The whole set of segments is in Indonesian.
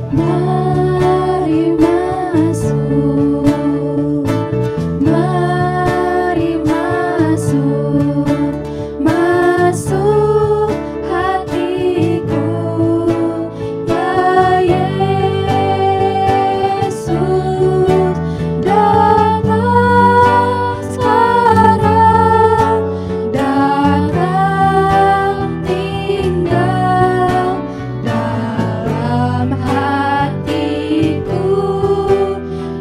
Mari masuk, mari masuk, masuk hatiku, ya Yesus, datang sekarang, datang tinggal dalam hatiku,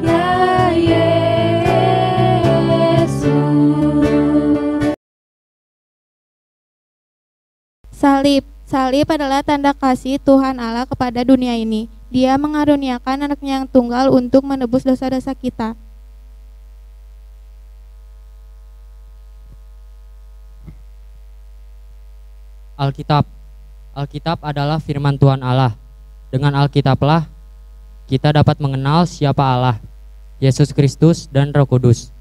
ya Yesus. Salib adalah tanda kasih Tuhan Allah kepada dunia ini. Dia mengaruniakan anaknya yang tunggal untuk menebus dosa-dosa kita. Alkitab adalah firman Tuhan Allah. Dengan Alkitablah kita dapat mengenal siapa Allah, Yesus Kristus dan Roh Kudus.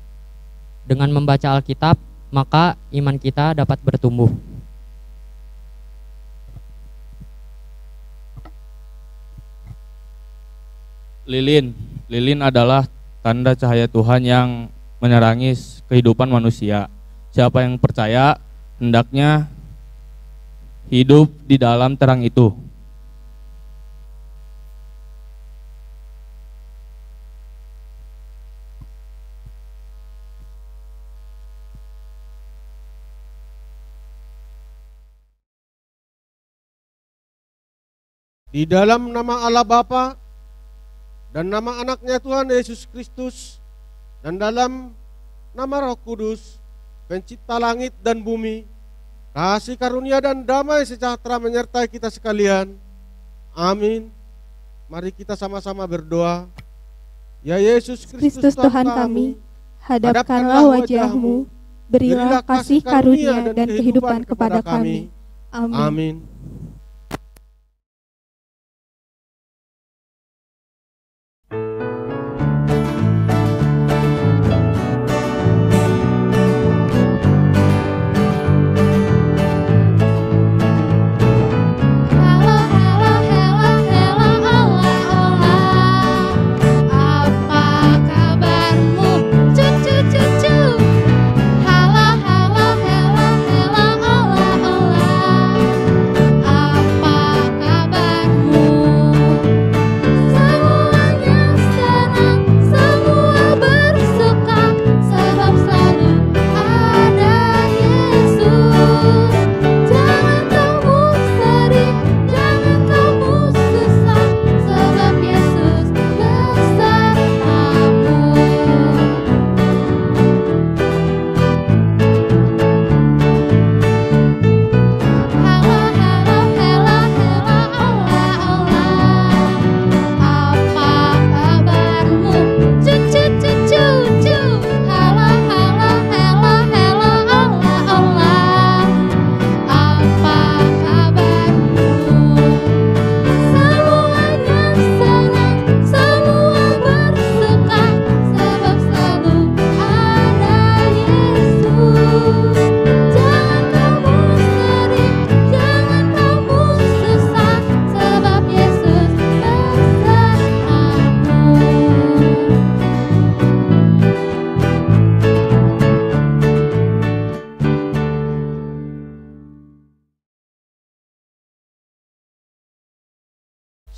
Dengan membaca Alkitab, maka iman kita dapat bertumbuh. Lilin adalah tanda cahaya Tuhan yang menerangi kehidupan manusia. Siapa yang percaya hendaknya hidup di dalam terang itu. Di dalam nama Allah Bapa dan nama anaknya Tuhan Yesus Kristus, dan dalam nama Roh Kudus, pencipta langit dan bumi, kasih karunia dan damai sejahtera menyertai kita sekalian. Amin. Mari kita sama-sama berdoa. Ya Yesus Kristus Tuhan kami, hadapkanlah wajah-Mu, berilah kasih karunia dan kehidupan kepada kami. Amin. Amin.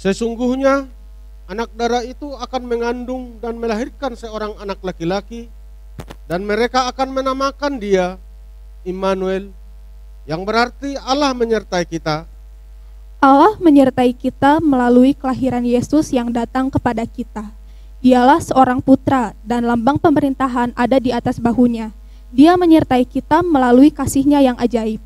Sesungguhnya anak darah itu akan mengandung dan melahirkan seorang anak laki-laki, dan mereka akan menamakan dia Immanuel, yang berarti Allah menyertai kita. Allah menyertai kita melalui kelahiran Yesus yang datang kepada kita. Dialah seorang putra dan lambang pemerintahan ada di atas bahunya. Dia menyertai kita melalui kasih-Nya yang ajaib.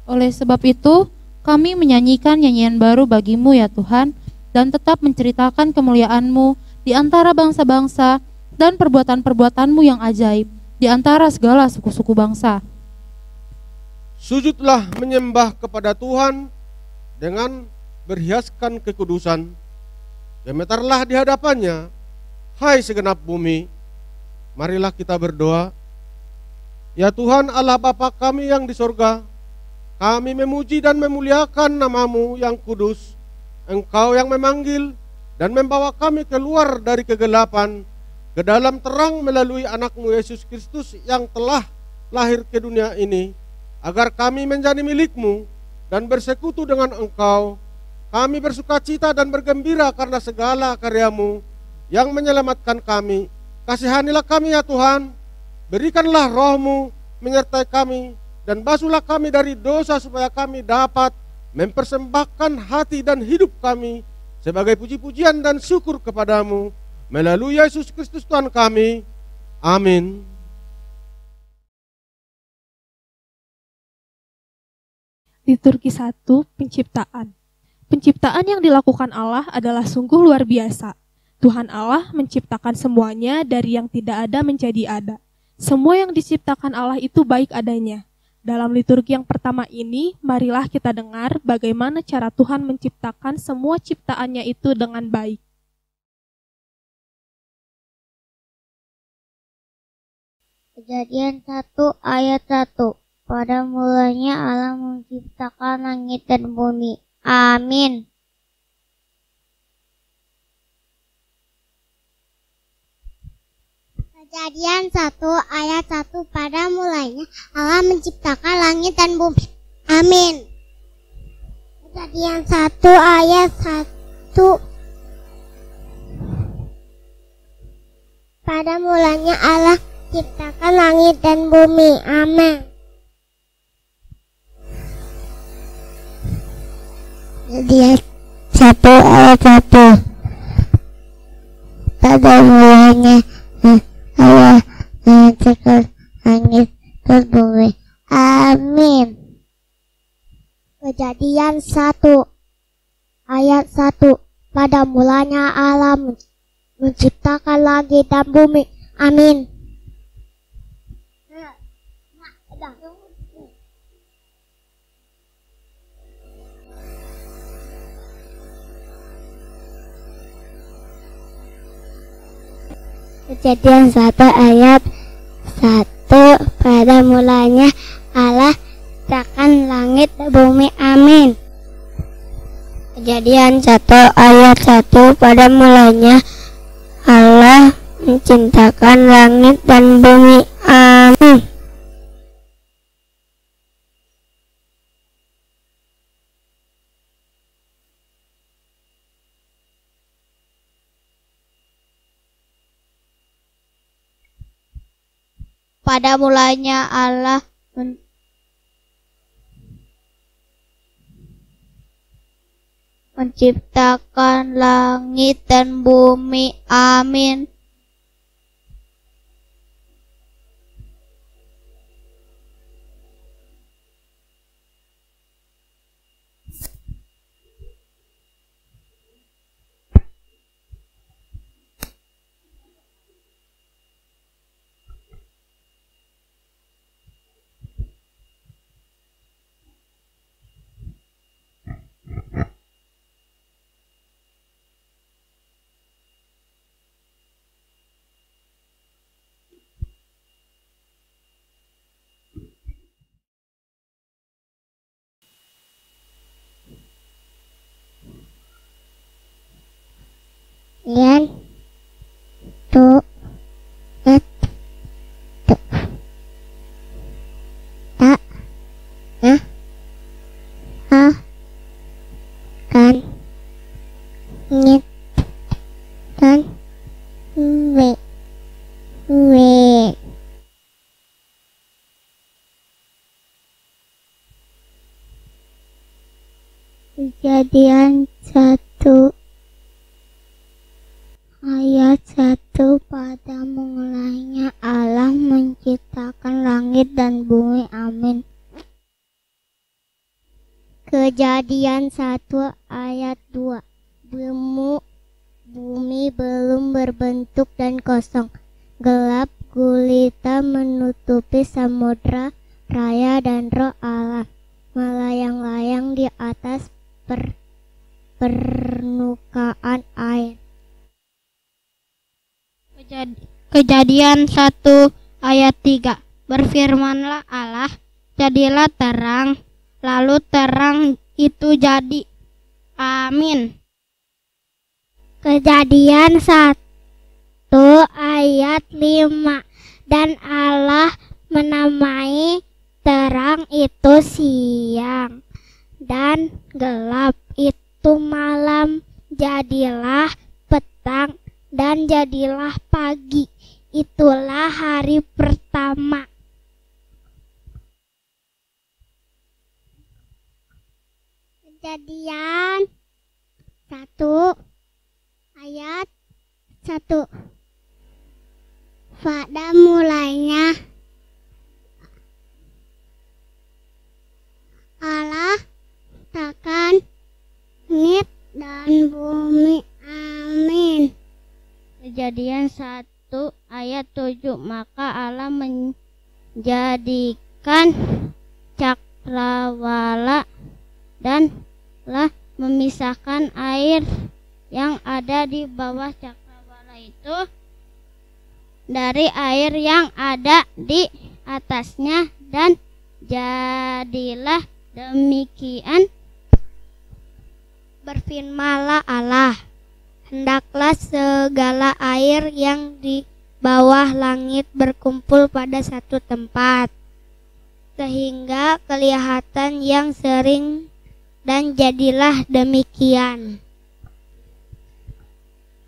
Oleh sebab itu, kami menyanyikan nyanyian baru bagi-Mu ya Tuhan, dan tetap menceritakan kemuliaan-Mu di antara bangsa-bangsa dan perbuatan-perbuatan-Mu yang ajaib di antara segala suku-suku bangsa. Sujudlah menyembah kepada Tuhan dengan berhiaskan kekudusan. Gemetarlah di hadapannya, hai segenap bumi. Marilah kita berdoa. Ya Tuhan Allah Bapa kami yang di sorga, kami memuji dan memuliakan nama-Mu yang kudus, Engkau yang memanggil dan membawa kami keluar dari kegelapan ke dalam terang melalui anakmu Yesus Kristus yang telah lahir ke dunia ini, agar kami menjadi milikmu dan bersekutu dengan Engkau. Kami bersuka cita dan bergembira karena segala karyamu yang menyelamatkan kami. Kasihanilah kami ya Tuhan, berikanlah roh-Mu menyertai kami, dan basuhlah kami dari dosa supaya kami dapat mempersembahkan hati dan hidup kami sebagai puji-pujian dan syukur kepadamu, melalui Yesus Kristus Tuhan kami. Amin. Liturgi 1, Penciptaan. Penciptaan yang dilakukan Allah adalah sungguh luar biasa. Tuhan Allah menciptakan semuanya dari yang tidak ada menjadi ada. Semua yang diciptakan Allah itu baik adanya. Dalam liturgi yang pertama ini, marilah kita dengar bagaimana cara Tuhan menciptakan semua ciptaannya itu dengan baik. Kejadian 1 ayat 1. Pada mulanya Allah menciptakan langit dan bumi. Amin. Kejadian 1 ayat 1. Pada mulanya Allah menciptakan langit dan bumi. Amin. Kejadian 1 ayat 1. Pada mulanya Allah menciptakan langit dan bumi. Amin. Kejadian 1 ayat 1. Pada mulanya Allah menciptakan langit dan bumi. Amin. Kejadian 1 ayat 1. Pada mulanya Allah menciptakan langit dan bumi. Amin. Kejadian 1 ayat 1. Pada mulanya Allah menciptakan langit dan bumi. Amin. Kejadian 1 ayat 1. Pada mulanya Allah menciptakan langit dan bumi. Amin. Pada mulanya Allah menciptakan langit dan bumi. Amin. Yan tu et tu ta ya ha kan nyet dan we Kejadian 1 ayat 1. Pada mulanya Allah menciptakan langit dan bumi. Amin. Kejadian 1 ayat 2. Bumi belum berbentuk dan kosong. Gelap gulita menutupi samudra raya dan roh Allah melayang-layang di atas permukaan air. Kejadian 1 ayat 3. Berfirmanlah Allah, jadilah terang, lalu terang itu jadi. Amin. Kejadian 1 ayat 5. Dan Allah menamai terang itu siang dan gelap itu malam. Jadilah petang dan jadilah pagi. Itulah hari pertama. Kejadian 1 ayat 1. Pada mulanya Allah ciptakan langit dan bumi. Amin. Kejadian 1 ayat 7. Maka Allah menjadikan cakrawala dan telah memisahkan air yang ada di bawah cakrawala itu dari air yang ada di atasnya, dan jadilah demikian. Berfirmanlah Allah, hendaklah segala air yang di bawah langit berkumpul pada satu tempat, sehingga kelihatan yang sering, dan jadilah demikian.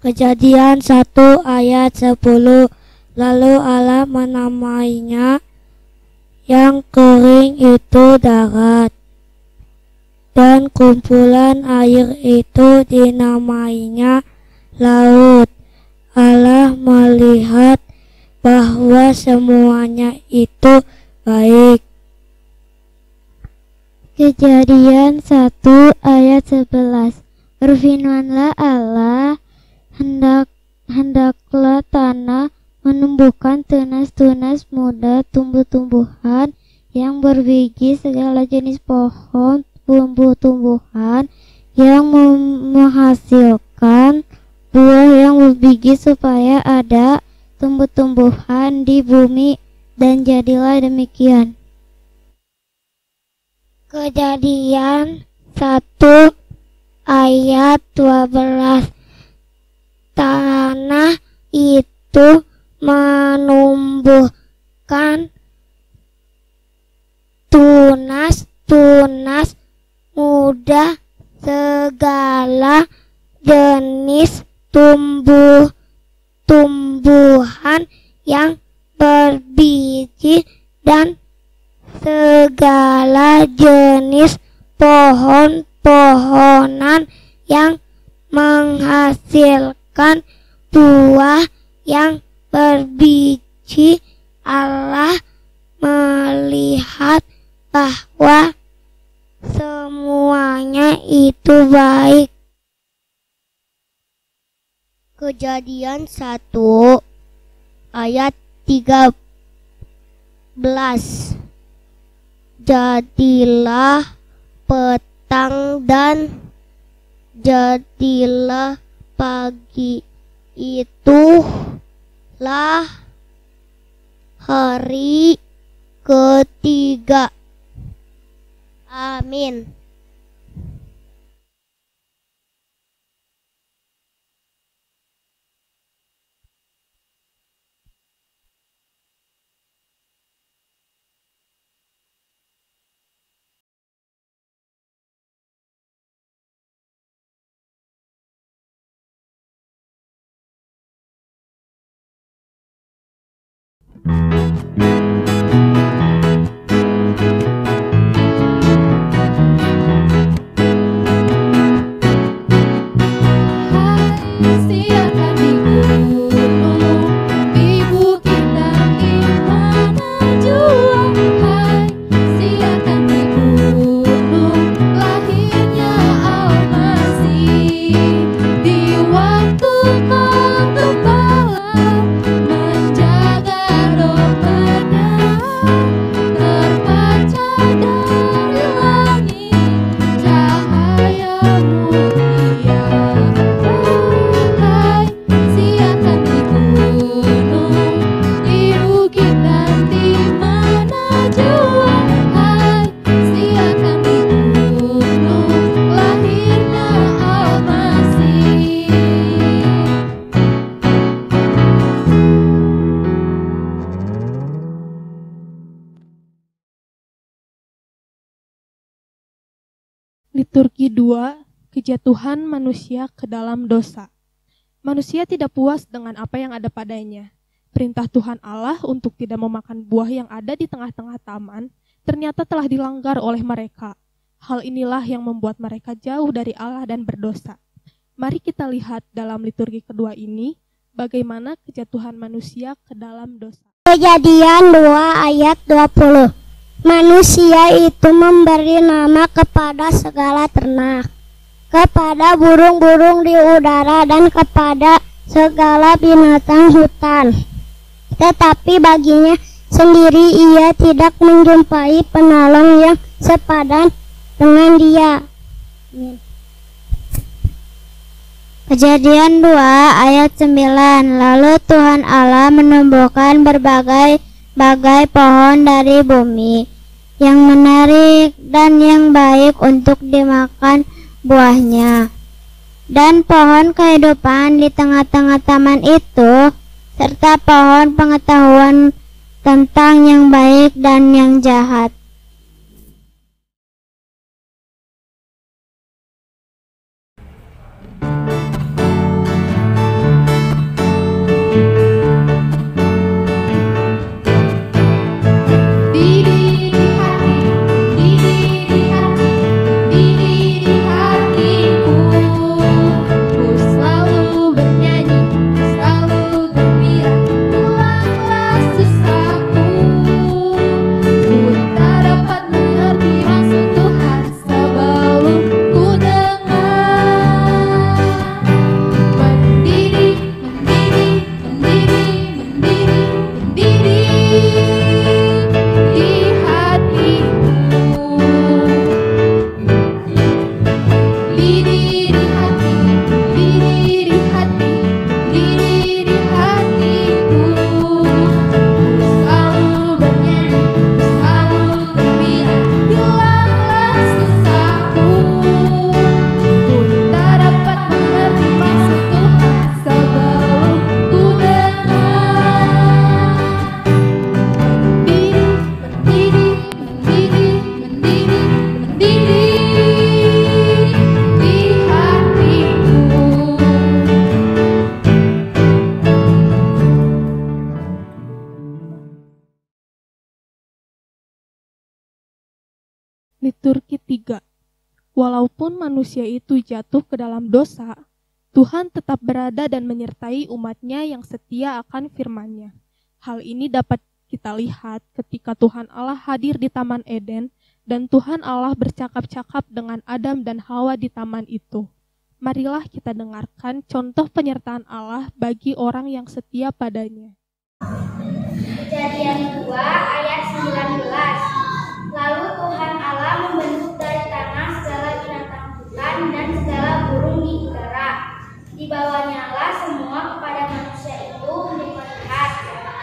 Kejadian 1 ayat 10. Lalu Allah menamainya yang kering itu darat, dan kumpulan air itu dinamainya laut. Allah melihat bahwa semuanya itu baik. Kejadian 1 ayat 11. Berfirmanlah Allah, hendaklah tanah menumbuhkan tunas-tunas muda, tumbuh-tumbuhan yang berbiji, segala jenis pohon, tumbuh-tumbuhan yang menghasilkan buah yang berbiji, supaya ada tumbuh-tumbuhan di bumi, dan jadilah demikian. Kejadian 1 ayat 12. Tanah itu menumbuhkan tunas-tunas muda, segala jenis tumbuh-tumbuhan yang berbiji, dan segala jenis pohon-pohonan yang menghasilkan buah yang berbiji. Allah melihat bahwa semuanya itu baik. Kejadian 1 ayat 13. Jadilah petang dan jadilah pagi, itulah hari ketiga. Amin. Siaran di gunung, di bukit dan di mana jua. Hai, siaran di gunung, lahirnya Al-Masih. Di waktu kau gembala menjaga dombanya, terbaca dari langit cahaya mulia. Hai, siaran di gunung, di bukit dan di mana jua. Hai, siaran di gunung, lahirnya Liturgi 2, kejatuhan manusia ke dalam dosa. Manusia tidak puas dengan apa yang ada padanya. Perintah Tuhan Allah untuk tidak memakan buah yang ada di tengah-tengah taman ternyata telah dilanggar oleh mereka. Hal inilah yang membuat mereka jauh dari Allah dan berdosa. Mari kita lihat dalam liturgi kedua ini bagaimana kejatuhan manusia ke dalam dosa. Kejadian 2 ayat 20. Manusia itu memberi nama kepada segala ternak, kepada burung-burung di udara dan kepada segala binatang hutan. Tetapi baginya sendiri ia tidak menjumpai penolong yang sepadan dengan dia. Kejadian 2 ayat 9. Lalu Tuhan Allah menumbuhkan berbagai pohon dari bumi yang menarik dan yang baik untuk dimakan buahnya, dan pohon kehidupan di tengah-tengah taman itu, serta pohon pengetahuan tentang yang baik dan yang jahat. Liturgi 3. Walaupun manusia itu jatuh ke dalam dosa, Tuhan tetap berada dan menyertai umat-Nya yang setia akan firman-Nya. Hal ini dapat kita lihat ketika Tuhan Allah hadir di Taman Eden dan Tuhan Allah bercakap-cakap dengan Adam dan Hawa di taman itu. Marilah kita dengarkan contoh penyertaan Allah bagi orang yang setia padanya. Kejadian 2 ayat 19. Lalu Tuhan Allah membentuk dari tanah segala binatang hutan dan segala burung di udara. Dibawanyalah semua kepada manusia itu untuk melihat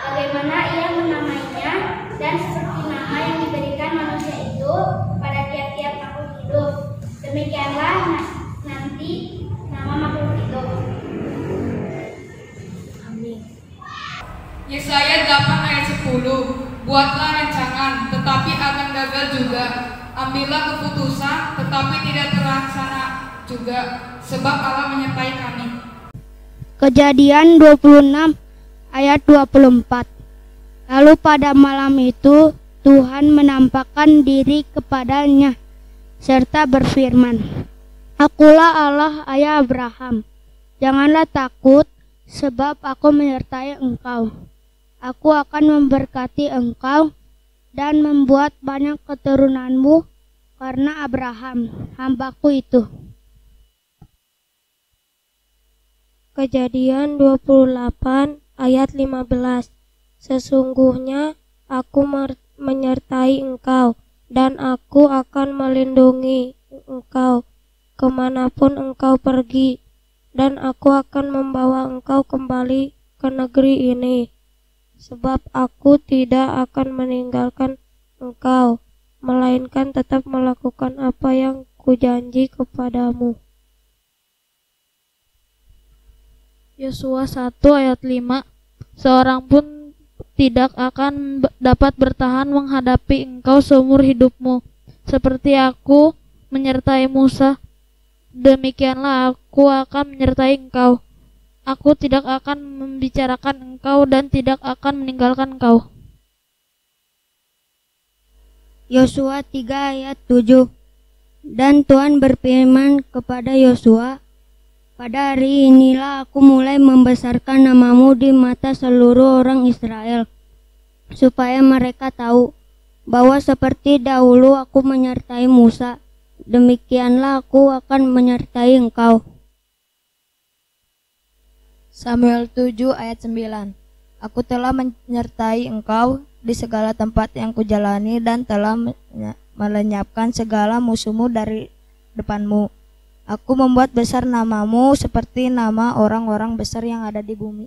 bagaimana ia menamainya, dan seperti nama yang diberikan manusia itu pada tiap-tiap makhluk hidup. Demikianlah nanti nama makhluk hidup. Amin. Yesaya 8 ayat 10. Buatlah rancangan, tetapi akan gagal juga. Ambillah keputusan, tetapi tidak terlaksana juga, sebab Allah menyertai kami. Kejadian 26 ayat 24. Lalu pada malam itu Tuhan menampakkan diri kepadanya serta berfirman, Akulah Allah ayah Abraham. Janganlah takut, sebab aku menyertai engkau. Aku akan memberkati engkau dan membuat banyak keturunanmu karena Abraham, hambaku itu. Kejadian 28 ayat 15. Sesungguhnya aku menyertai engkau, dan aku akan melindungi engkau kemanapun engkau pergi, dan aku akan membawa engkau kembali ke negeri ini. Sebab aku tidak akan meninggalkan engkau, melainkan tetap melakukan apa yang kujanji kepadamu. Yosua 1 ayat 5. Seorang pun tidak akan dapat bertahan menghadapi engkau seumur hidupmu. Seperti aku menyertai Musa, demikianlah aku akan menyertai engkau. Aku tidak akan membicarakan engkau dan tidak akan meninggalkan engkau. Yosua 3 ayat 7. Dan Tuhan berfirman kepada Yosua, pada hari inilah aku mulai membesarkan namamu di mata seluruh orang Israel, supaya mereka tahu bahwa seperti dahulu aku menyertai Musa, demikianlah aku akan menyertai engkau. Samuel 7 ayat 9. Aku telah menyertai engkau di segala tempat yang kujalani dan telah melenyapkan segala musuhmu dari depanmu. Aku membuat besar namamu seperti nama orang-orang besar yang ada di bumi.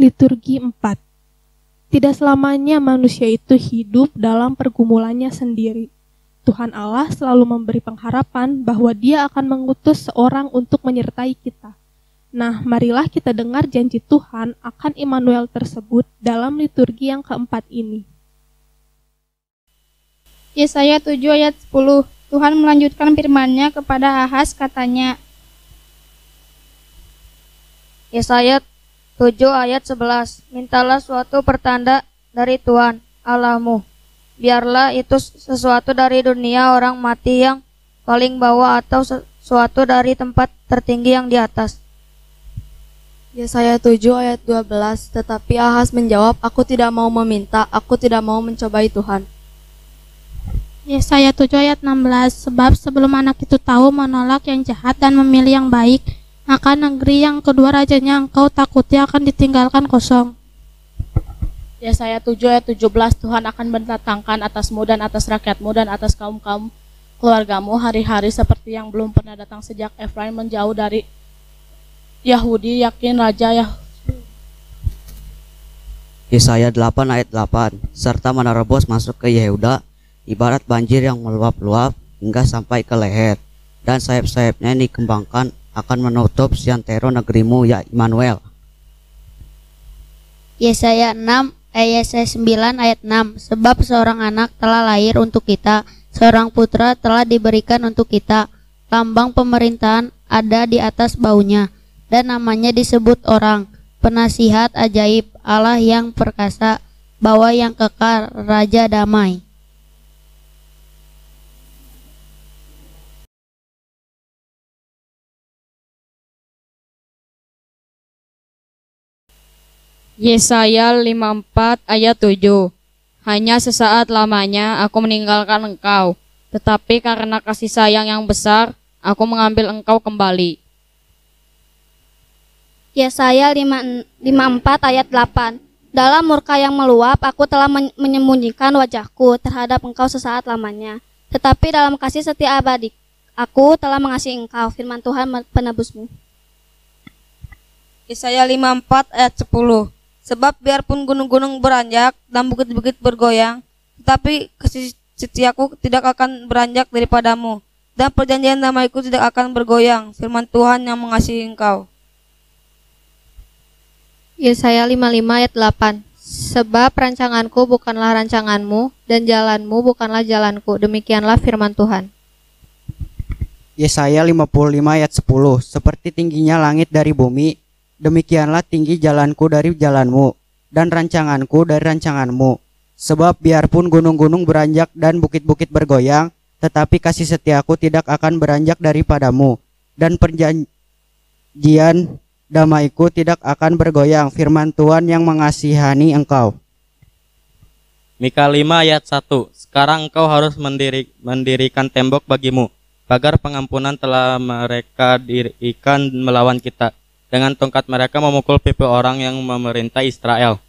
Liturgi 4. Tidak selamanya manusia itu hidup dalam pergumulannya sendiri. Tuhan Allah selalu memberi pengharapan bahwa Dia akan mengutus seorang untuk menyertai kita. Nah, marilah kita dengar janji Tuhan akan Immanuel tersebut dalam liturgi yang keempat ini. Yesaya 7 ayat 10. Tuhan melanjutkan firman-Nya kepada Ahaz, katanya. Yesaya 7 ayat 11. Mintalah suatu pertanda dari Tuhan Allahmu. Biarlah itu sesuatu dari dunia orang mati yang paling bawah atau sesuatu dari tempat tertinggi yang di atas. Yesaya 7 ayat 12. Tetapi Ahaz menjawab, aku tidak mau meminta, aku tidak mau mencobai Tuhan. Yesaya 7 ayat 16. Sebab sebelum anak itu tahu menolak yang jahat dan memilih yang baik, maka negeri yang kedua rajanya engkau takuti akan ditinggalkan kosong. Yesaya 7 ayat 17. Tuhan akan mendatangkan atasmu dan atas rakyatmu dan atas kaum-kaum keluargamu hari-hari seperti yang belum pernah datang sejak Efraim menjauh dari Yahudi, yakin Raja Yahudi. Yesaya 8 ayat 8. Serta menerobos masuk ke Yehuda, ibarat banjir yang meluap-luap hingga sampai ke leher, dan sayap-sayapnya dikembangkan akan menutup siantero negerimu, ya Immanuel. Yesaya 6 Yesaya 9 ayat 6. Sebab seorang anak telah lahir untuk kita, seorang putra telah diberikan untuk kita. Lambang pemerintahan ada di atas baunya, dan namanya disebut orang, penasihat ajaib, Allah yang perkasa, Bapa yang kekal, Raja damai. Yesaya 54 ayat 7. Hanya sesaat lamanya aku meninggalkan engkau, tetapi karena kasih sayang yang besar, aku mengambil engkau kembali. Yesaya 54 ayat 8. Dalam murka yang meluap, aku telah menyembunyikan wajahku terhadap engkau sesaat lamanya. Tetapi dalam kasih setia abadi, aku telah mengasihi engkau, firman Tuhan penebusmu. Yesaya 54 ayat 10. Sebab biarpun gunung-gunung beranjak dan bukit-bukit bergoyang, tetapi kasih setiaku tidak akan beranjak daripadamu, dan perjanjian damaiku tidak akan bergoyang, firman Tuhan yang mengasihi engkau. Yesaya 55 ayat 8. Sebab rancanganku bukanlah rancanganmu, dan jalanmu bukanlah jalanku, demikianlah firman Tuhan. Yesaya 55 ayat 10. Seperti tingginya langit dari bumi, demikianlah tinggi jalanku dari jalanmu, dan rancanganku dari rancanganmu. Sebab biarpun gunung-gunung beranjak dan bukit-bukit bergoyang, tetapi kasih setiaku tidak akan beranjak daripadamu, dan perjanjian damaiku tidak akan bergoyang, firman Tuhan yang mengasihani engkau. Mika 5 ayat 1. Sekarang engkau harus mendirikan tembok bagimu, pagar pengampunan telah mereka dirikan melawan kita. Dengan tongkat mereka memukul pipi orang yang memerintah Israel.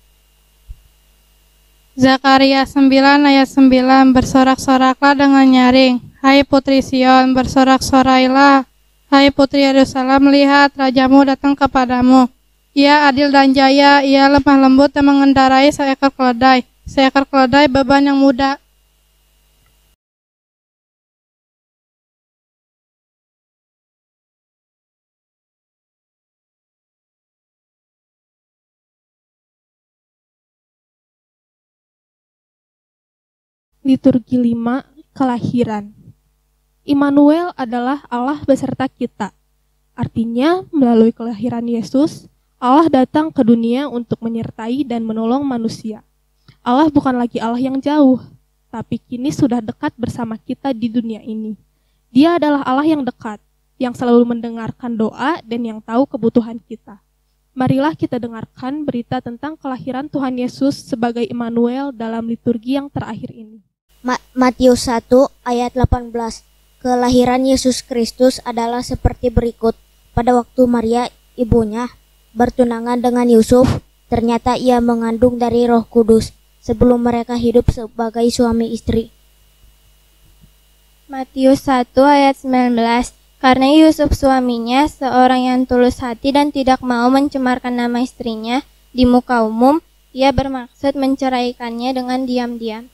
Zakaria 9 ayat 9. Bersorak-soraklah dengan nyaring, hai putri Sion, bersorak-sorailah, hai putri Yerusalem, lihat rajamu datang kepadamu. Ia adil dan jaya, ia lemah lembut dan mengendarai seekor keledai beban yang mudah. Liturgi 5, kelahiran. Immanuel adalah Allah beserta kita. Artinya, melalui kelahiran Yesus, Allah datang ke dunia untuk menyertai dan menolong manusia. Allah bukan lagi Allah yang jauh, tapi kini sudah dekat bersama kita di dunia ini. Dia adalah Allah yang dekat, yang selalu mendengarkan doa dan yang tahu kebutuhan kita. Marilah kita dengarkan berita tentang kelahiran Tuhan Yesus sebagai Immanuel dalam liturgi yang terakhir ini. Matius 1 ayat 18. Kelahiran Yesus Kristus adalah seperti berikut. Pada waktu Maria, ibunya, bertunangan dengan Yusuf, ternyata ia mengandung dari Roh Kudus sebelum mereka hidup sebagai suami istri. Matius 1 ayat 19. Karena Yusuf suaminya seorang yang tulus hati dan tidak mau mencemarkan nama istrinya di muka umum, ia bermaksud menceraikannya dengan diam-diam.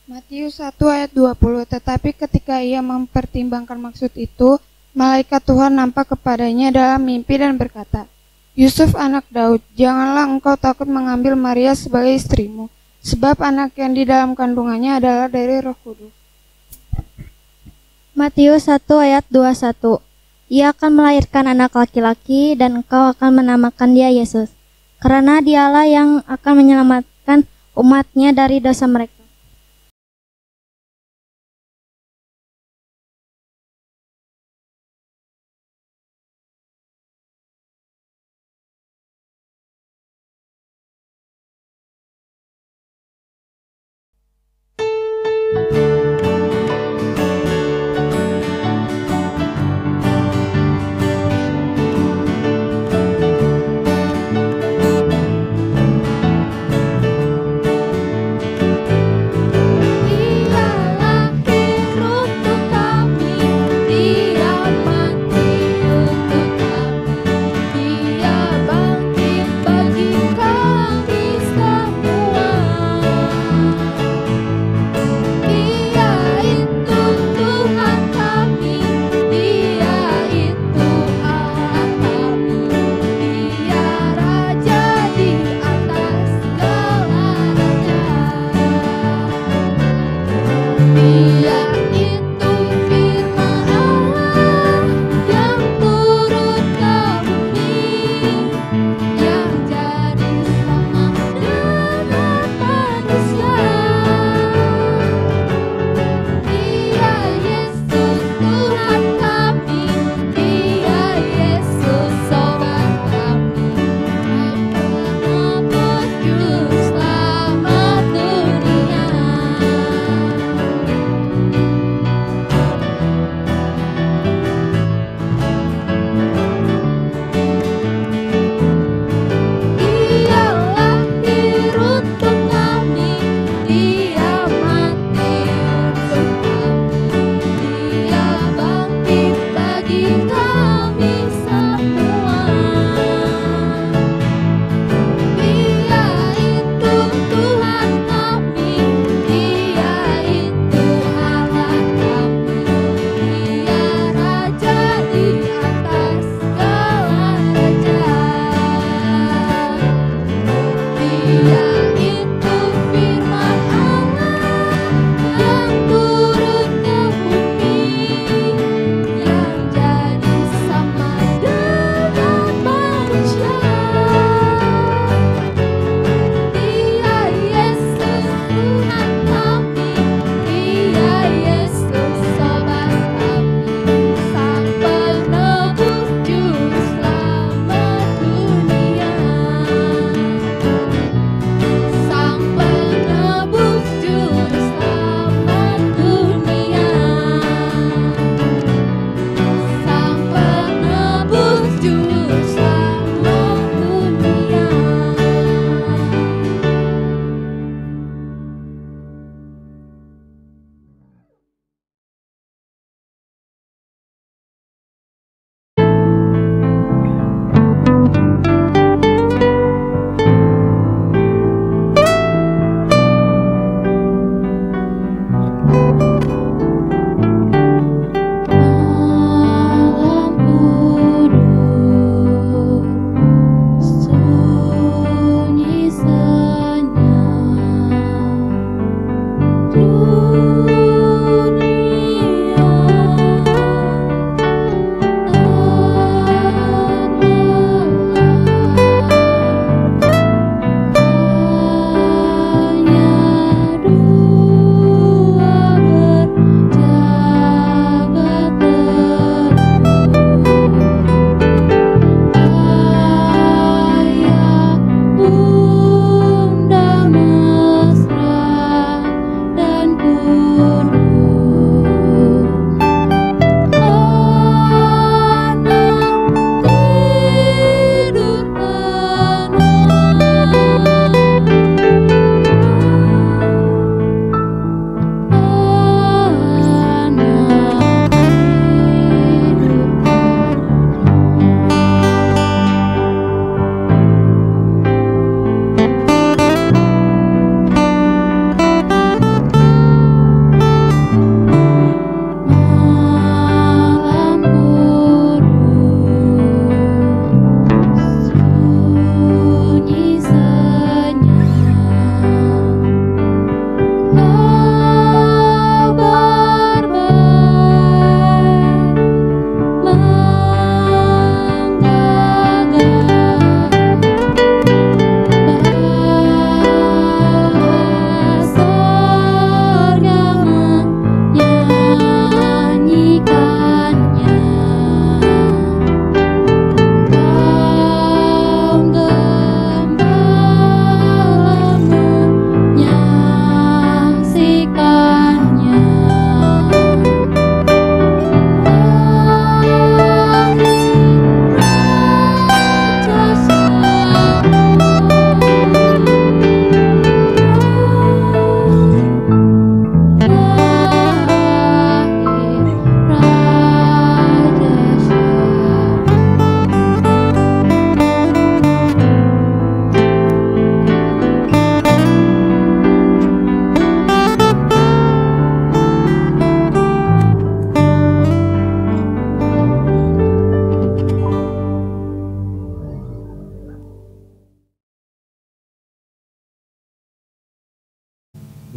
Matius 1 ayat 20. Tetapi ketika ia mempertimbangkan maksud itu, malaikat Tuhan nampak kepadanya dalam mimpi dan berkata, Yusuf anak Daud, janganlah engkau takut mengambil Maria sebagai istrimu, sebab anak yang di dalam kandungannya adalah dari Roh Kudus. Matius 1 ayat 21. Ia akan melahirkan anak laki-laki dan engkau akan menamakan dia Yesus, karena dialah yang akan menyelamatkan umatnya dari dosa mereka.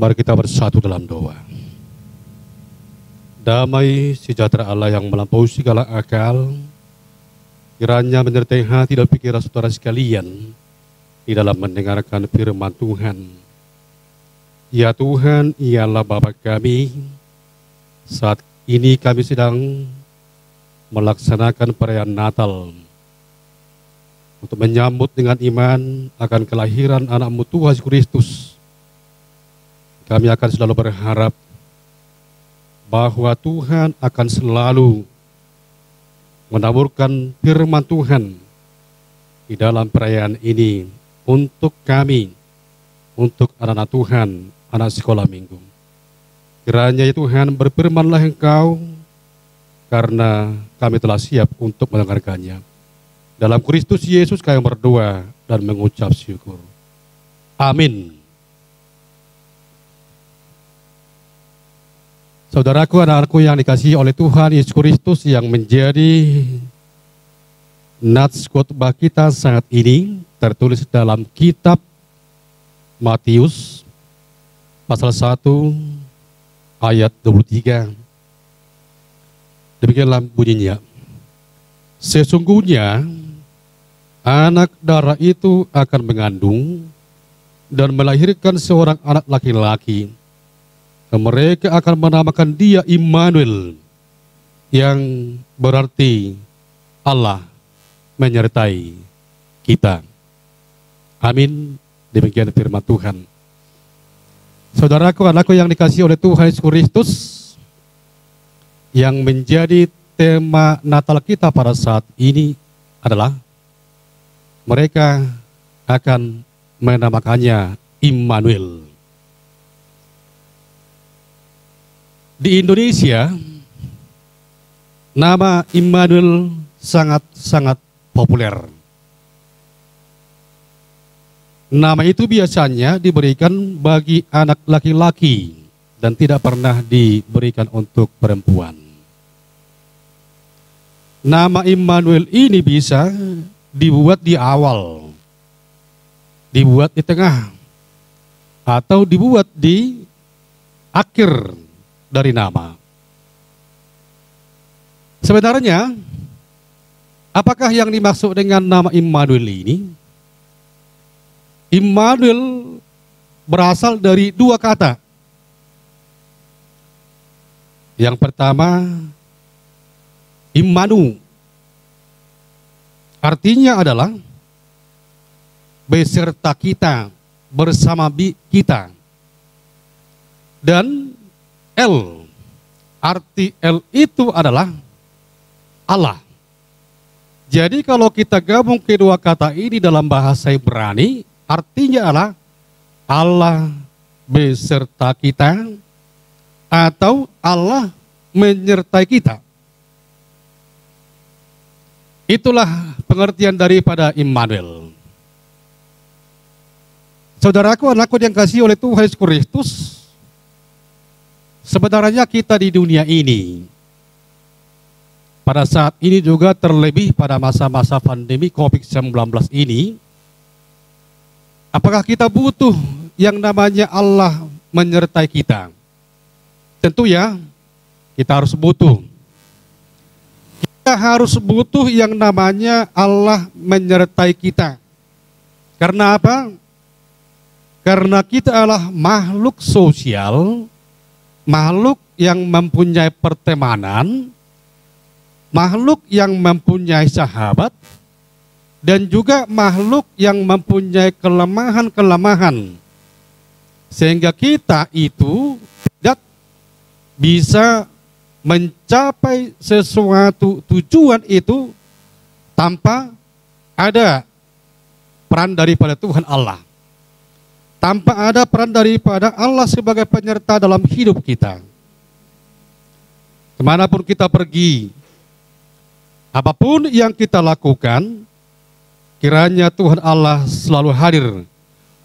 Mari kita bersatu dalam doa. Damai sejahtera Allah yang melampaui segala akal, kiranya menyertai hati dan pikiran saudara sekalian di dalam mendengarkan firman Tuhan. Ya Tuhan, ialah Bapa kami, saat ini kami sedang melaksanakan perayaan Natal untuk menyambut dengan iman akan kelahiran anak-Mu Tuhan Yesus Kristus. Kami akan selalu berharap bahwa Tuhan akan selalu menaburkan firman Tuhan di dalam perayaan ini untuk kami, untuk anak-anak Tuhan, anak sekolah minggu. Kiranya ya Tuhan, berfirmanlah Engkau, karena kami telah siap untuk mendengarkannya. Dalam Kristus Yesus kami berdoa dan mengucap syukur. Amin. Saudaraku, anak-anakku yang dikasihi oleh Tuhan Yesus Kristus, yang menjadi nats khotbah kita saat ini tertulis dalam kitab Matius pasal 1 ayat 23. Demikianlah bunyinya. Sesungguhnya anak darah itu akan mengandung dan melahirkan seorang anak laki-laki. Mereka akan menamakan dia Immanuel, yang berarti Allah menyertai kita. Amin. Demikian firman Tuhan. Saudaraku, anakku yang dikasihi oleh Tuhan Yesus Kristus, yang menjadi tema Natal kita pada saat ini adalah mereka akan menamakannya Immanuel. Di Indonesia, nama Immanuel sangat-sangat populer. Nama itu biasanya diberikan bagi anak laki-laki dan tidak pernah diberikan untuk perempuan. Nama Immanuel ini bisa dibuat di awal, dibuat di tengah, atau dibuat di akhir dari nama. Sebenarnya, apakah yang dimaksud dengan nama Immanuel ini? Immanuel berasal dari dua kata. Yang pertama, Immanu. Artinya adalah beserta kita, bersama kita. Dan L, arti L itu adalah Allah. Jadi kalau kita gabung kedua kata ini dalam bahasa Ibrani, artinya adalah Allah beserta kita atau Allah menyertai kita. Itulah pengertian daripada Immanuel. Saudaraku, anakku yang kasih oleh Tuhan Yesus Kristus, sebenarnya kita di dunia ini, pada saat ini juga terlebih pada masa-masa pandemi COVID-19 ini, apakah kita butuh yang namanya Allah menyertai kita? Tentu ya, kita harus butuh. Kita harus butuh yang namanya Allah menyertai kita. Karena apa? Karena kita adalah makhluk sosial, makhluk yang mempunyai pertemanan, makhluk yang mempunyai sahabat, dan juga makhluk yang mempunyai kelemahan-kelemahan. Sehingga kita itu tidak bisa mencapai sesuatu tujuan itu tanpa ada peran daripada Tuhan Allah. Tanpa ada peran daripada Allah sebagai penyerta dalam hidup kita. Kemanapun kita pergi, apapun yang kita lakukan, kiranya Tuhan Allah selalu hadir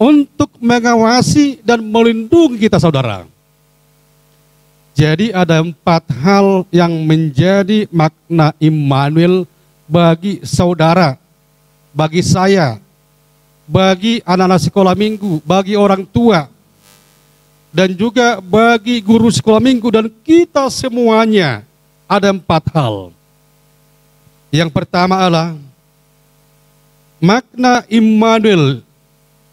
untuk mengawasi dan melindungi kita, saudara. Jadi ada 4 hal yang menjadi makna Immanuel bagi saudara, bagi saya, bagi anak-anak sekolah minggu, bagi orang tua, dan juga bagi guru sekolah minggu dan kita semuanya ada 4 hal. Yang pertama adalah makna Immanuel,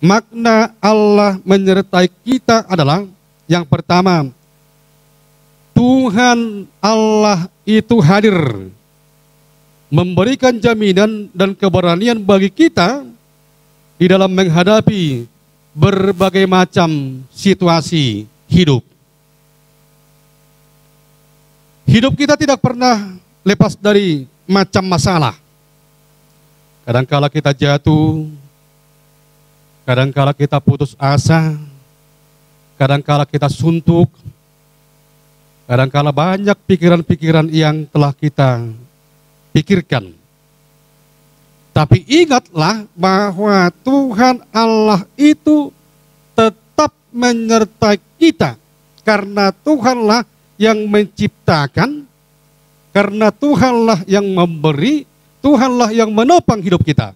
makna Allah menyertai kita adalah yang pertama, Tuhan Allah itu hadir, memberikan jaminan dan keberanian bagi kita di dalam menghadapi berbagai macam situasi hidup. Hidup kita tidak pernah lepas dari macam masalah. Kadangkala kita jatuh, kadangkala kita putus asa, kadangkala kita suntuk, kadangkala banyak pikiran-pikiran yang telah kita pikirkan. Tapi ingatlah bahwa Tuhan Allah itu tetap menyertai kita. Karena Tuhanlah yang menciptakan, karena Tuhanlah yang memberi, Tuhanlah yang menopang hidup kita.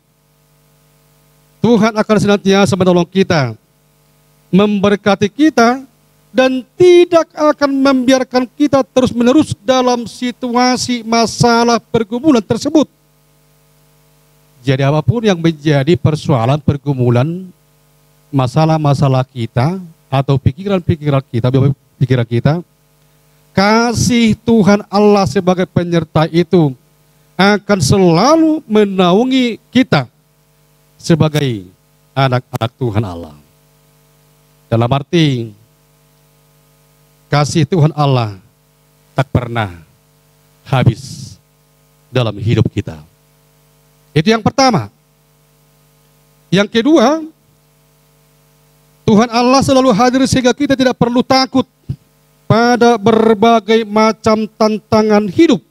Tuhan akan senantiasa menolong kita, memberkati kita, dan tidak akan membiarkan kita terus-menerus dalam situasi masalah pergumulan tersebut. Jadi apapun yang menjadi persoalan pergumulan, masalah-masalah kita, atau pikiran-pikiran kita, kasih Tuhan Allah sebagai penyertai itu akan selalu menaungi kita sebagai anak-anak Tuhan Allah. Dalam arti, kasih Tuhan Allah tak pernah habis dalam hidup kita. Itu yang pertama. Yang kedua, Tuhan Allah selalu hadir sehingga kita tidak perlu takut pada berbagai macam tantangan hidup.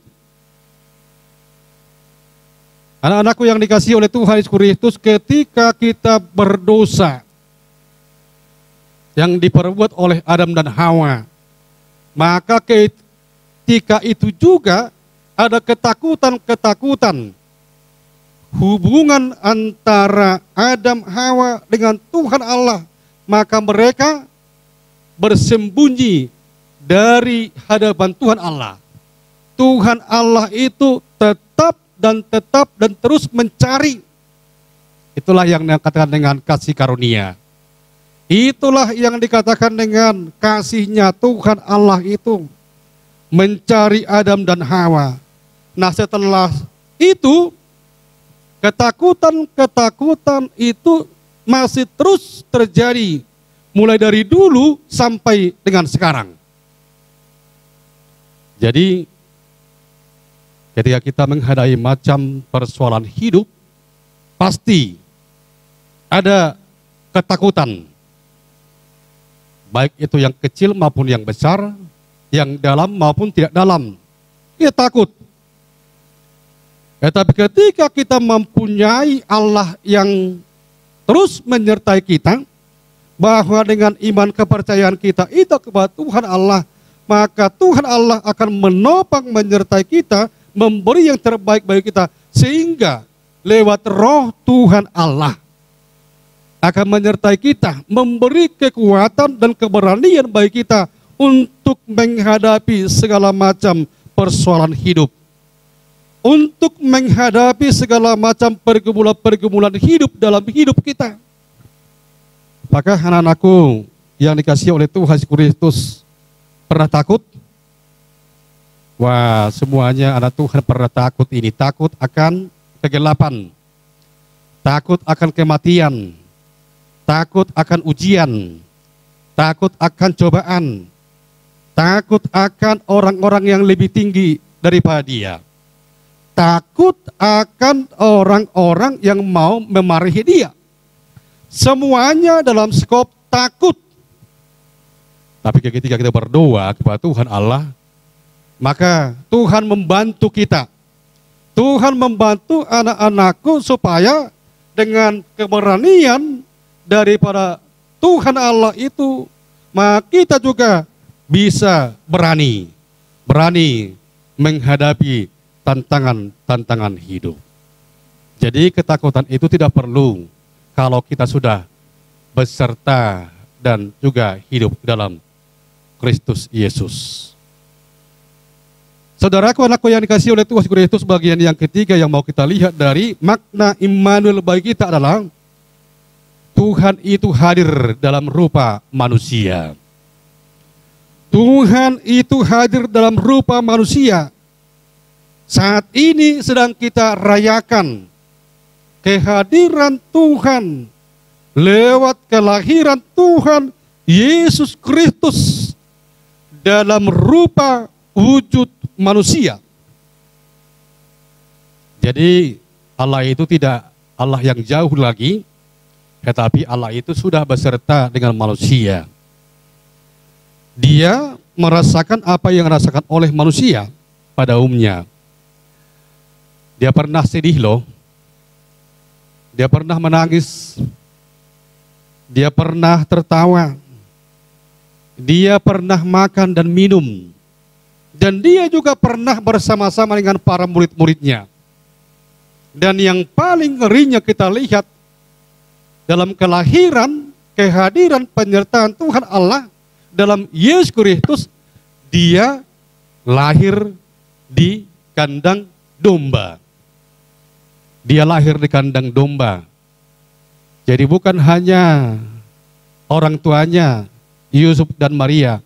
Anak-anakku yang dikasihi oleh Tuhan Yesus Kristus, ketika kita berdosa yang diperbuat oleh Adam dan Hawa, maka ketika itu juga ada ketakutan-ketakutan. Hubungan antara Adam Hawa dengan Tuhan Allah, maka mereka bersembunyi dari hadapan Tuhan Allah. Tuhan Allah itu tetap dan terus mencari. Itulah yang dikatakan dengan kasih karunia. Itulah yang dikatakan dengan kasihnya Tuhan Allah itu mencari Adam dan Hawa. Nah, setelah itu ketakutan itu masih terus terjadi mulai dari dulu sampai dengan sekarang. Jadi ketika kita menghadapi macam persoalan hidup, pasti ada ketakutan. Baik itu yang kecil maupun yang besar, yang dalam maupun tidak dalam. Kita takut. Tapi ketika kita mempunyai Allah yang terus menyertai kita, bahwa dengan iman kepercayaan kita itu kepada Tuhan Allah, maka Tuhan Allah akan menopang menyertai kita, memberi yang terbaik bagi kita, sehingga lewat roh Tuhan Allah akan menyertai kita, memberi kekuatan dan keberanian bagi kita untuk menghadapi segala macam persoalan hidup, untuk menghadapi segala macam pergumulan-pergumulan hidup dalam hidup kita. Apakah anak-anakku yang dikasihi oleh Tuhan Yesus Kristus pernah takut? Wah, semuanya anak Tuhan pernah takut ini. Takut akan kegelapan, takut akan kematian, takut akan ujian, takut akan cobaan, takut akan orang-orang yang lebih tinggi daripada dia, takut akan orang-orang yang mau memarahi dia. Semuanya dalam skop takut. Tapi ketika kita berdoa kepada Tuhan Allah, maka Tuhan membantu kita. Tuhan membantu anak-anakku supaya dengan keberanian daripada Tuhan Allah itu, maka kita juga bisa berani menghadapi tantangan-tantangan hidup. Jadi ketakutan itu tidak perlu kalau kita sudah beserta dan juga hidup dalam Kristus Yesus. Saudaraku, anakku yang dikasihi oleh Tuhan Yesus Kristus, bagian yang ketiga yang mau kita lihat dari makna Immanuel bagi kita adalah Tuhan itu hadir dalam rupa manusia. Tuhan itu hadir dalam rupa manusia. Saat ini sedang kita rayakan kehadiran Tuhan lewat kelahiran Tuhan Yesus Kristus dalam rupa wujud manusia. Jadi Allah itu tidak Allah yang jauh lagi, tetapi Allah itu sudah beserta dengan manusia. Dia merasakan apa yang dirasakan oleh manusia pada umumnya. Dia pernah sedih loh. Dia pernah menangis. Dia pernah tertawa. Dia pernah makan dan minum. Dan dia juga pernah bersama-sama dengan para murid-muridnya. Dan yang paling ngerinya kita lihat dalam kelahiran, kehadiran, penyertaan Tuhan Allah dalam Yesus Kristus, dia lahir di kandang domba. Dia lahir di kandang domba. Jadi bukan hanya orang tuanya, Yusuf dan Maria,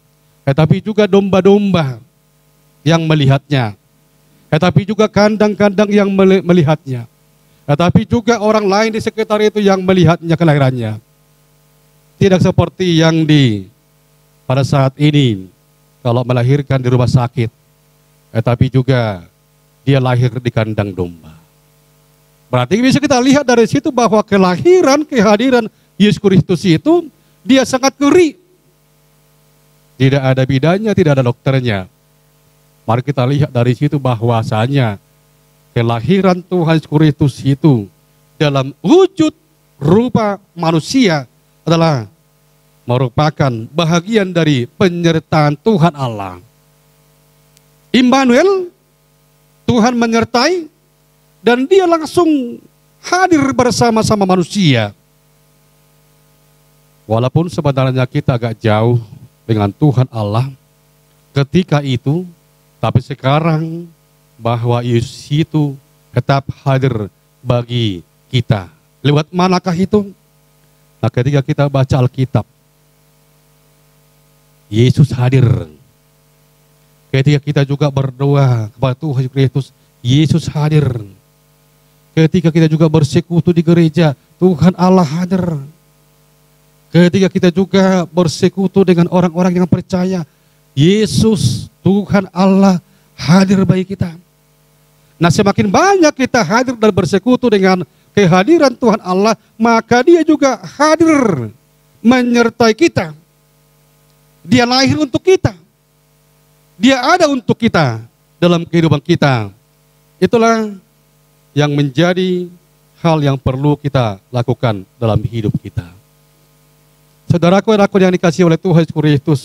tetapi juga domba-domba yang melihatnya. Tetapi juga kandang-kandang yang melihatnya. Tetapi juga orang lain di sekitar itu yang melihatnya kelahirannya. Tidak seperti yang pada saat ini, kalau melahirkan di rumah sakit. Tetapi juga dia lahir di kandang domba. Berarti bisa kita lihat dari situ bahwa kehadiran Yesus Kristus itu dia sangat ngeri. Tidak ada bidanya, tidak ada dokternya. Mari kita lihat dari situ bahwasanya kelahiran Tuhan Yesus Kristus itu dalam wujud rupa manusia adalah merupakan bahagian dari penyertaan Tuhan Allah. Immanuel, Tuhan menyertai, dan dia langsung hadir bersama-sama manusia. Walaupun sebenarnya kita agak jauh dengan Tuhan Allah ketika itu, tapi sekarang bahwa Yesus itu tetap hadir bagi kita. Lewat manakah itu? Nah, ketika kita baca Alkitab, Yesus hadir. Ketika kita juga berdoa kepada Tuhan Yesus, Yesus hadir. Ketika kita juga bersekutu di gereja, Tuhan Allah hadir. Ketika kita juga bersekutu dengan orang-orang yang percaya, Yesus, Tuhan Allah hadir bagi kita. Nah, semakin banyak kita hadir dan bersekutu dengan kehadiran Tuhan Allah, maka dia juga hadir menyertai kita. Dia lahir untuk kita. Dia ada untuk kita dalam kehidupan kita. Itulah yang menjadi hal yang perlu kita lakukan dalam hidup kita. Saudaraku yang dikasihi oleh Tuhan Yesus Kristus,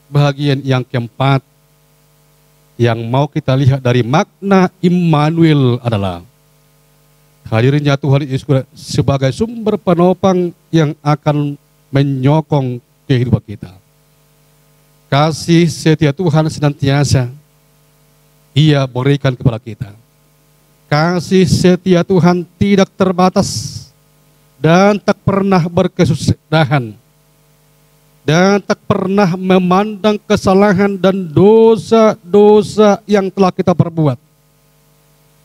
bahagian yang keempat yang mau kita lihat dari makna Immanuel adalah hadirnya Tuhan Yesus sebagai sumber penopang yang akan menyokong kehidupan kita. Kasih setia Tuhan senantiasa Ia berikan kepada kita. Kasih setia Tuhan tidak terbatas dan tak pernah berkesudahan dan tak pernah memandang kesalahan dan dosa-dosa yang telah kita perbuat.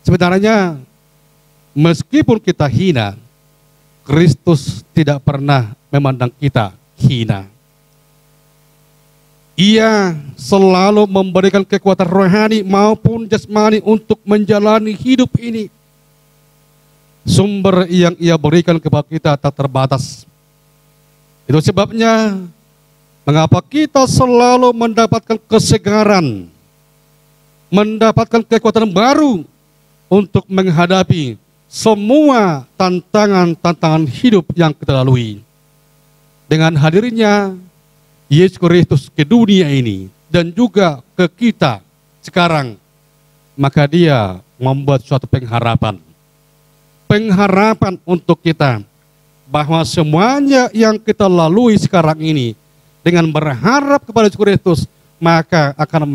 Sebenarnya meskipun kita hina, Kristus tidak pernah memandang kita hina. Ia selalu memberikan kekuatan rohani maupun jasmani untuk menjalani hidup ini. Sumber yang Ia berikan kepada kita tak terbatas. Itu sebabnya mengapa kita selalu mendapatkan kesegaran, mendapatkan kekuatan baru untuk menghadapi semua tantangan-tantangan hidup yang kita lalui. Dengan hadirnya Yesus Kristus ke dunia ini dan juga ke kita sekarang, maka Dia membuat suatu pengharapan untuk kita bahwa semuanya yang kita lalui sekarang ini dengan berharap kepada Yesus Kristus, maka akan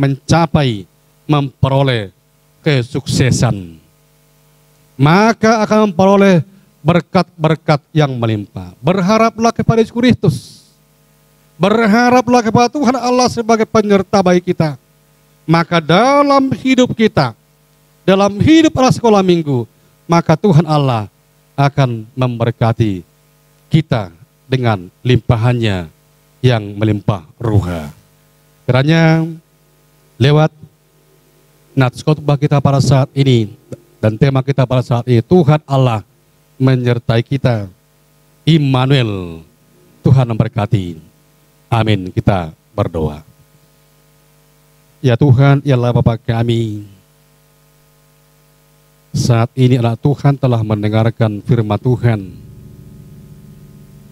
memperoleh kesuksesan. Maka akan memperoleh berkat-berkat yang melimpah. Berharaplah kepada Yesus Kristus. Berharaplah kepada Tuhan Allah sebagai penyerta bagi kita. Maka dalam hidup kita, dalam hidup anak sekolah minggu, maka Tuhan Allah akan memberkati kita dengan limpahannya yang melimpah ruha. Kiranya lewat nats khotbah kita pada saat ini dan tema kita pada saat ini, Tuhan Allah menyertai kita. Immanuel, Tuhan memberkati. Amin. Kita berdoa. Ya Tuhan, ya Allah Bapa kami, saat ini adalah Tuhan telah mendengarkan firman Tuhan,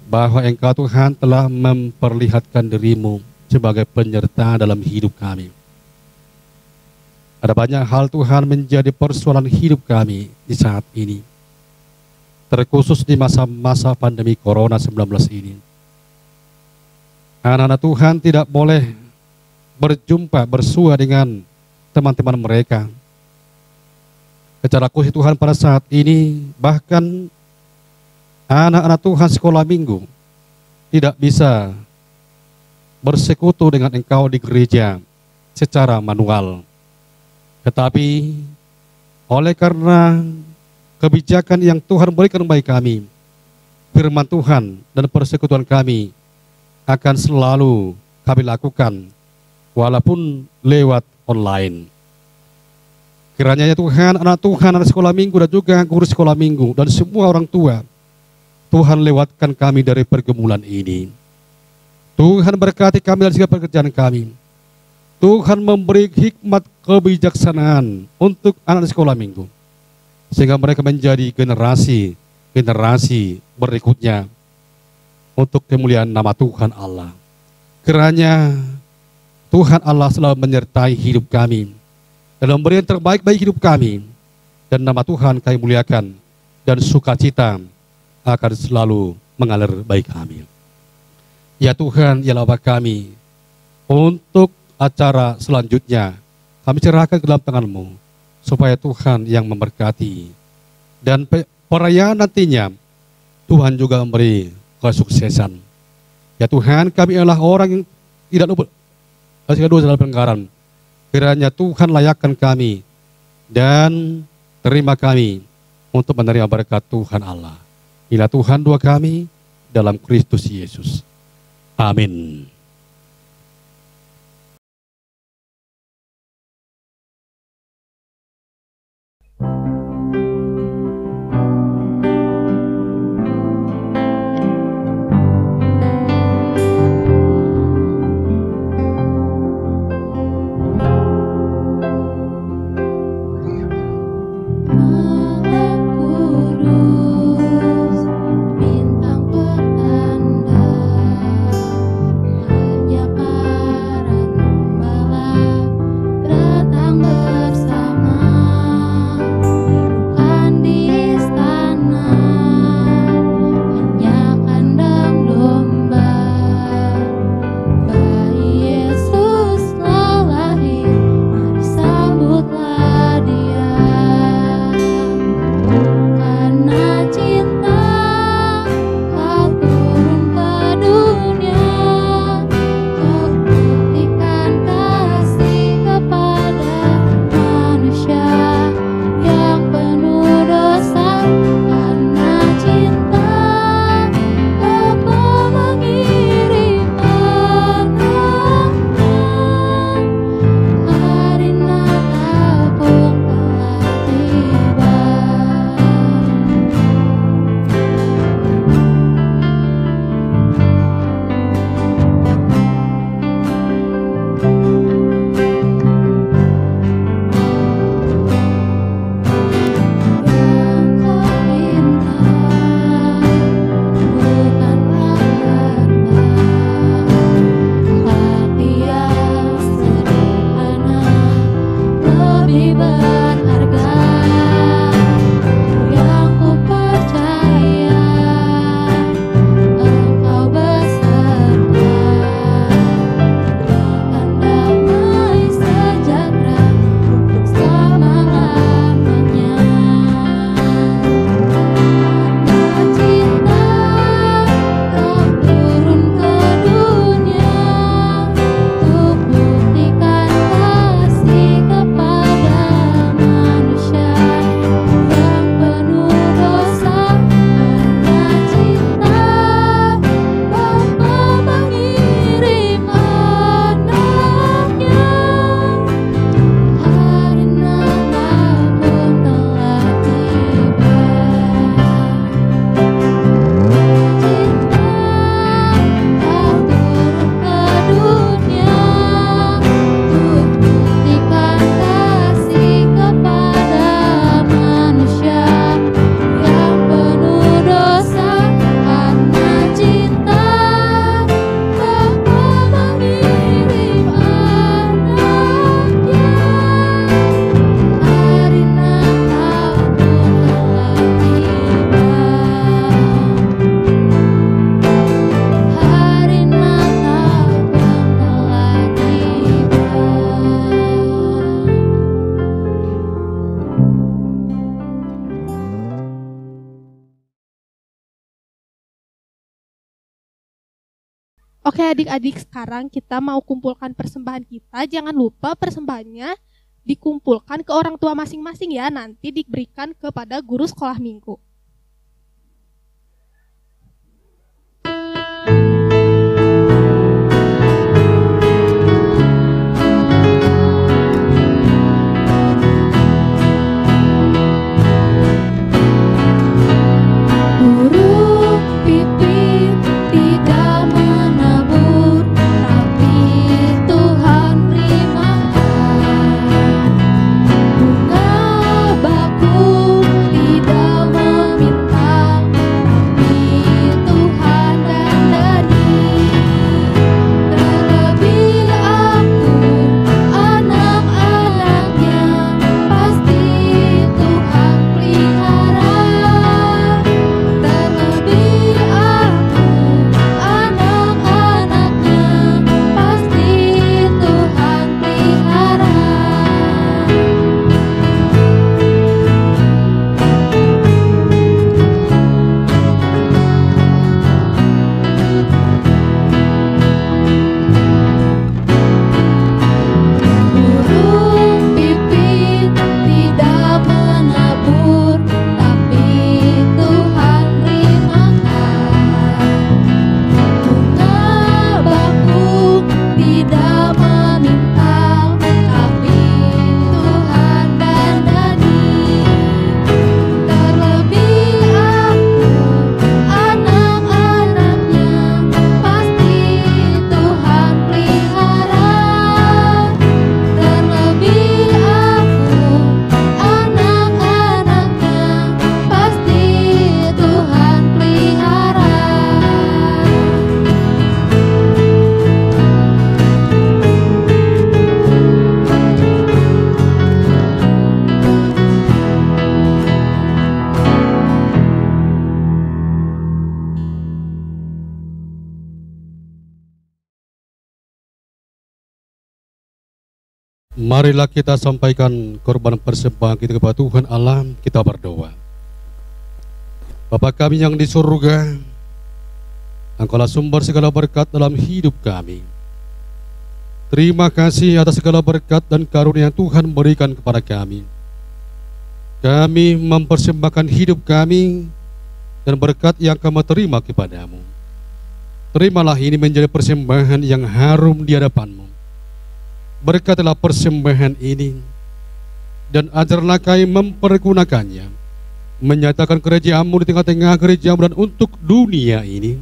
bahwa Engkau Tuhan telah memperlihatkan dirimu sebagai penyerta dalam hidup kami. Ada banyak hal Tuhan menjadi persoalan hidup kami di saat ini, terkhusus di masa-masa pandemi Corona-19 ini. Anak-anak Tuhan tidak boleh berjumpa, bersua dengan teman-teman mereka. Secara khusus Tuhan pada saat ini, bahkan anak-anak Tuhan sekolah minggu tidak bisa bersekutu dengan Engkau di gereja secara manual. Tetapi oleh karena kebijakan yang Tuhan berikan bagi kami, firman Tuhan dan persekutuan kami akan selalu kami lakukan walaupun lewat online. Kiranya ya Tuhan, anak Tuhan, anak sekolah minggu dan juga guru sekolah minggu dan semua orang tua, Tuhan lewatkan kami dari pergumulan ini. Tuhan berkati kami dalam segala pekerjaan kami. Tuhan memberi hikmat kebijaksanaan untuk anak sekolah minggu, sehingga mereka menjadi generasi berikutnya untuk kemuliaan nama Tuhan Allah. Kiranya Tuhan Allah selalu menyertai hidup kami dan memberi yang terbaik bagi hidup kami, dan nama Tuhan kami muliakan, dan sukacita akan selalu mengalir bagi kami. Ya Tuhan, ya Bapa kami, untuk acara selanjutnya kami serahkan ke dalam tangan-Mu, supaya Tuhan yang memberkati, dan perayaan nantinya Tuhan juga memberi kesuksesan. Ya Tuhan, kami adalah orang yang tidak lupa dalam pelanggaran. Kiranya Tuhan layakkan kami dan terima kami untuk menerima berkat Tuhan Allah. Inilah Tuhan doa kami dalam Kristus Yesus. Amin. Kurus, bintang pertanda Oke adik-adik, sekarang kita mau kumpulkan persembahan kita. Jangan lupa persembahannya dikumpulkan ke orang tua masing-masing ya. Nanti diberikan kepada guru sekolah minggu. Burung pipit tidak menabur, tapi Tuhan beri makan. Bunga bakung tidak meminta, tapi Tuhan dandani. Terlebih aku, anak-anaknya, pasti Tuhan pelihara. Terlebih aku, anak-anaknya, pasti Tuhan pelihara. Burung pipit tidak menabur, tapi Tuhan beri makan. Bunga bakung tidak meminta, tapi Tuhan dandani. Terlebih aku, anak-anaknya, pasti Tuhan pelihara. Terlebih aku, anak-anaknya, pasti Tuhan pelihara. Marilah kita sampaikan korban persembahan kita kepada Tuhan Allah. Kita berdoa. Bapa kami yang di surga, Engkaulah sumber segala berkat dalam hidup kami. Terima kasih atas segala berkat dan karunia yang Tuhan berikan kepada kami. Kami mempersembahkan hidup kami dan berkat yang kami terima kepadamu. Terimalah ini menjadi persembahan yang harum di hadapan-Mu. Berkatilah persembahan ini, dan ajarlah kami mempergunakannya, menyatakan kerajaan-Mu di tengah-tengah gereja-Mu dan untuk dunia ini.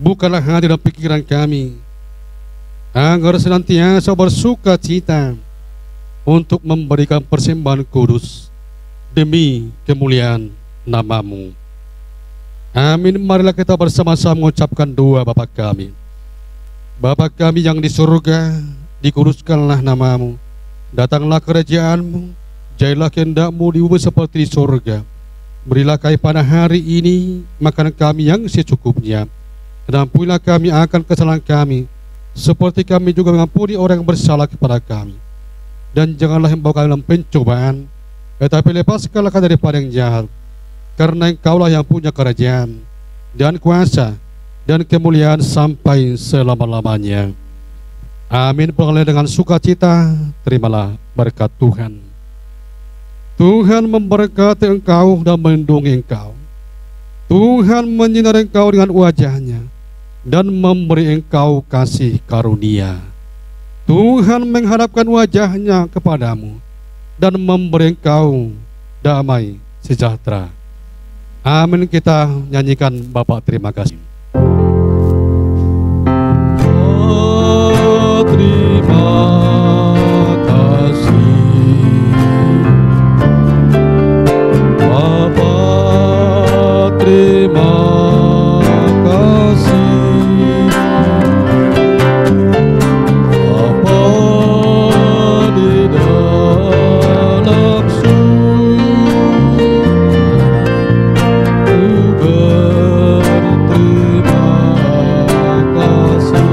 Bukalah hati dan pikiran kami, agar senantiasa bersuka cita untuk memberikan persembahan kudus demi kemuliaan nama-Mu. Amin. Marilah kita bersama-sama mengucapkan doa Bapa kami. Bapa kami yang di surga, dikuduskanlah nama-Mu, datanglah kerajaan-Mu, jadilah kehendak-Mu di bumi seperti di surga. Berilah kami pada hari ini makanan kami yang secukupnya, dan ampunilah kami akan kesalahan kami, seperti kami juga mengampuni orang yang bersalah kepada kami. Dan janganlah membawa kami dalam pencobaan, tetapi lepaskanlah kami daripada yang jahat, karena Engkaulah yang punya kerajaan dan kuasa dan kemuliaan sampai selama-lamanya. Amin. Pulanglah dengan sukacita, terimalah berkat Tuhan. Tuhan memberkati engkau dan melindungi engkau. Tuhan menyinari engkau dengan wajah-Nya dan memberi engkau kasih karunia. Tuhan menghadapkan wajah-Nya kepadamu dan memberi engkau damai sejahtera. Amin. Kita nyanyikan Bapak terima kasih. Terima kasih Bapa, terima kasih Bapa di dalam surga, berterima kasih.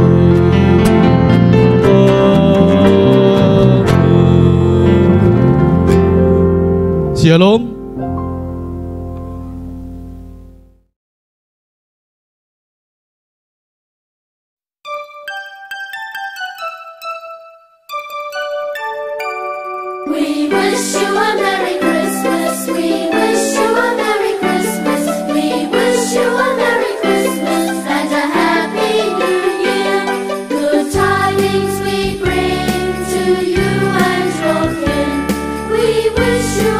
Shalom. you a Merry Christmas. We wish you a Merry Christmas. We wish you a Merry Christmas and a Happy New Year. Good tidings we bring to you and your kin. We wish you